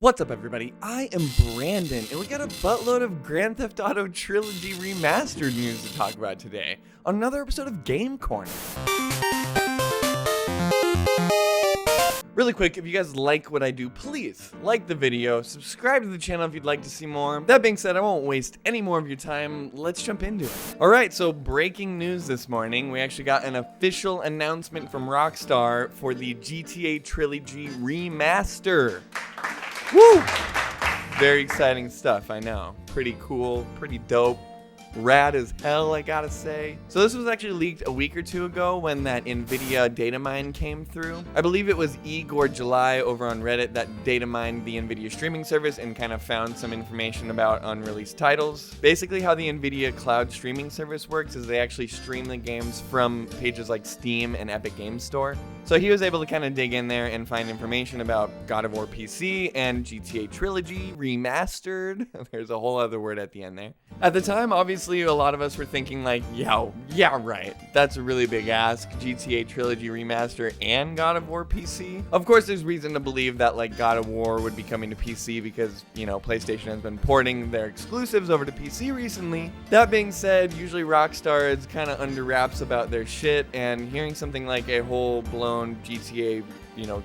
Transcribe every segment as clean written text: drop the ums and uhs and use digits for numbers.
What's up, everybody? I am Brandon, and we got a buttload of Grand Theft Auto Trilogy Remastered news to talk about today on another episode of Game Corner. Really quick, if you guys like what I do, please like the video, subscribe to the channel if you'd like to see more. That being said, I won't waste any more of your time. Let's jump into it. Alright, so breaking news this morning. We actually got an official announcement from Rockstar for the GTA Trilogy Remaster. Woo! Very exciting stuff, I know. Pretty cool, pretty dope. Rad as hell, I gotta say. So this was actually leaked a week or two ago when that NVIDIA data mine came through. I believe it was Igor July over on Reddit that data mined the NVIDIA streaming service and kind of found some information about unreleased titles. Basically how the NVIDIA cloud streaming service works is they actually stream the games from pages like Steam and Epic Games Store. So he was able to kind of dig in there and find information about God of War PC and GTA Trilogy Remastered. There's a whole other word at the end there. At the time, obviously, a lot of us were thinking like, yeah, right. That's a really big ask. GTA Trilogy Remaster and God of War PC. Of course, there's reason to believe that like God of War would be coming to PC because, you know, PlayStation has been porting their exclusives over to PC recently. That being said, usually Rockstar is kind of under wraps about their shit, and hearing something like a whole blown GTA,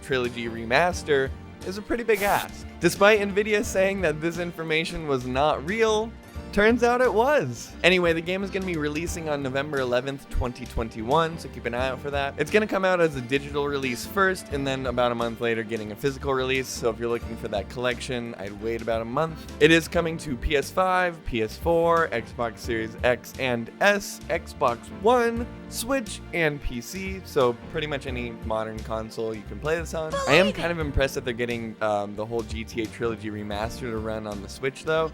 Trilogy Remaster is a pretty big ask. Despite NVIDIA saying that this information was not real, turns out it was. Anyway, the game is going to be releasing on November 11th, 2021, so keep an eye out for that. It's going to come out as a digital release first, and then about a month later getting a physical release, so if you're looking for that collection, I'd wait about a month. It is coming to PS5, PS4, Xbox Series X and S, Xbox One, Switch, and PC, so pretty much any modern console you can play this on. I am kind of impressed that they're getting the whole GTA Trilogy Remaster to run on the Switch, though.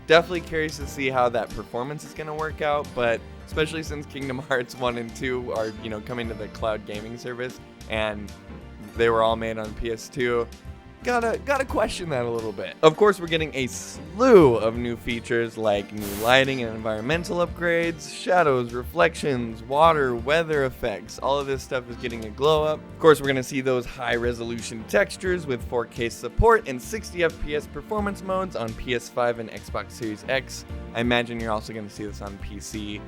Definitely curious to see how that performance is going to work out, but especially since Kingdom Hearts 1 and 2 are, coming to the cloud gaming service, and they were all made on PS2, gotta question that a little bit. Of course, we're getting a slew of new features like new lighting and environmental upgrades, shadows, reflections, water, weather effects. All of this stuff is getting a glow up. Of course, we're gonna see those high resolution textures with 4K support and 60 FPS performance modes on PS5 and Xbox Series X. I imagine you're also gonna see this on PC.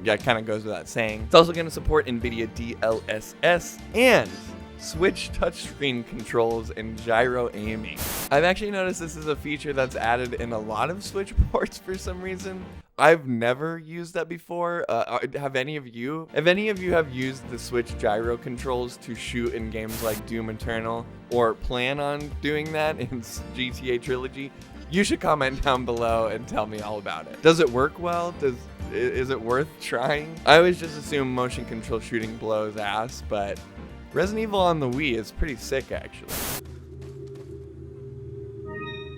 Yeah, it kind of goes without saying. It's also gonna support NVIDIA DLSS and Switch touchscreen controls and gyro aiming. I've actually noticed this is a feature that's added in a lot of Switch ports for some reason. I've never used that before. Have any of you? If any of you have used the Switch gyro controls to shoot in games like Doom Eternal or plan on doing that in GTA Trilogy, you should comment down below and tell me all about it. Does it work well? Is it worth trying? I always just assume motion control shooting blows ass, but Resident Evil on the Wii is pretty sick, actually.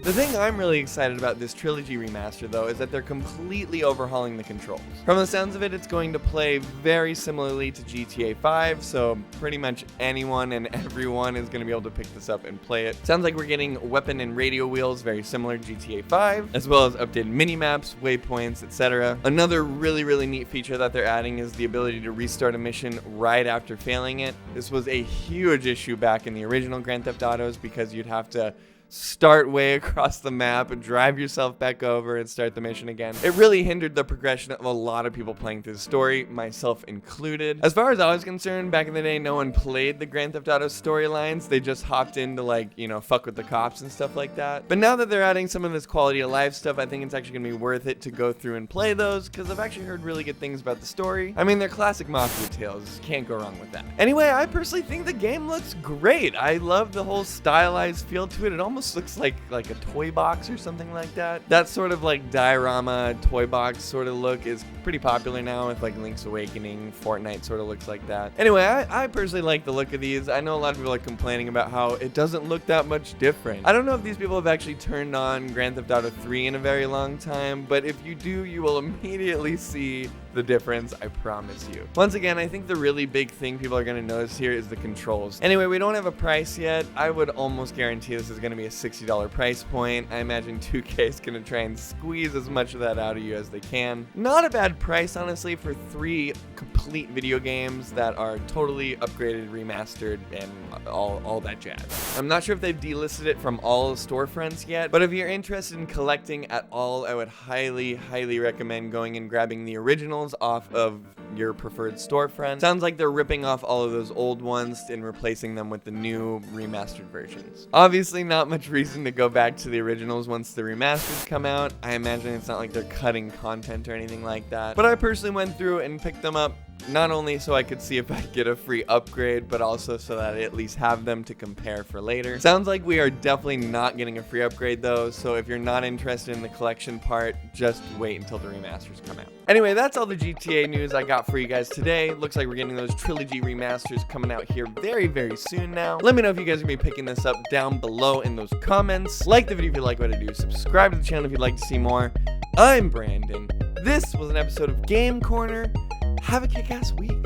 The thing I'm really excited about this Trilogy Remaster, though, is that they're completely overhauling the controls. From the sounds of it, it's going to play very similarly to GTA 5, so pretty much anyone and everyone is going to be able to pick this up and play it. Sounds like we're getting weapon and radio wheels very similar to GTA 5, as well as updated mini-maps, waypoints, etc. Another really neat feature that they're adding is the ability to restart a mission right after failing it. This was a huge issue back in the original Grand Theft Autos because you'd have to start way across the map and drive yourself back over and start the mission again. It really hindered the progression of a lot of people playing through the story, myself included. As far as I was concerned, back in the day, no one played the Grand Theft Auto storylines. They just hopped in to fuck with the cops and stuff like that. But now that they're adding some of this quality of life stuff, I think it's actually gonna be worth it to go through and play those, because I've actually heard really good things about the story. I mean, they're classic Mafia tales. Can't go wrong with that. Anyway, I personally think the game looks great. I love the whole stylized feel to it. It almost looks like a toy box or something like that. That sort of like diorama toy box sort of look is pretty popular now with like Link's Awakening. Fortnite sort of looks like that. Anyway, I personally like the look of these. I know a lot of people are complaining about how it doesn't look that much different. I don't know if these people have actually turned on Grand Theft Auto 3 in a very long time, but if you do, you will immediately see the difference, I promise you. Once again, I think the really big thing people are going to notice here is the controls. Anyway, we don't have a price yet. I would almost guarantee this is going to be a $60 price point. I imagine 2K is going to try and squeeze as much of that out of you as they can. Not a bad price, honestly, for 3 completely complete video games that are totally upgraded, remastered, and all that jazz. I'm not sure if they've delisted it from all storefronts yet, but if you're interested in collecting at all, I would highly recommend going and grabbing the originals off of your preferred storefront. Sounds like they're ripping off all of those old ones and replacing them with the new remastered versions. Obviously, not much reason to go back to the originals once the remasters come out. I imagine it's not like they're cutting content or anything like that. But I personally went through and picked them up, not only so I could see if I could get a free upgrade, but also so that I at least have them to compare for later. Sounds like we are definitely not getting a free upgrade though, so if you're not interested in the collection part, just wait until the remasters come out. Anyway, that's all the GTA news I got for you guys today. Looks like we're getting those Trilogy Remasters coming out here very soon now. Let me know if you guys are going to be picking this up down below in those comments. Like the video if you like what I do. Subscribe to the channel if you'd like to see more. I'm Brandon. This was an episode of Game Corner. Have a kick-ass week.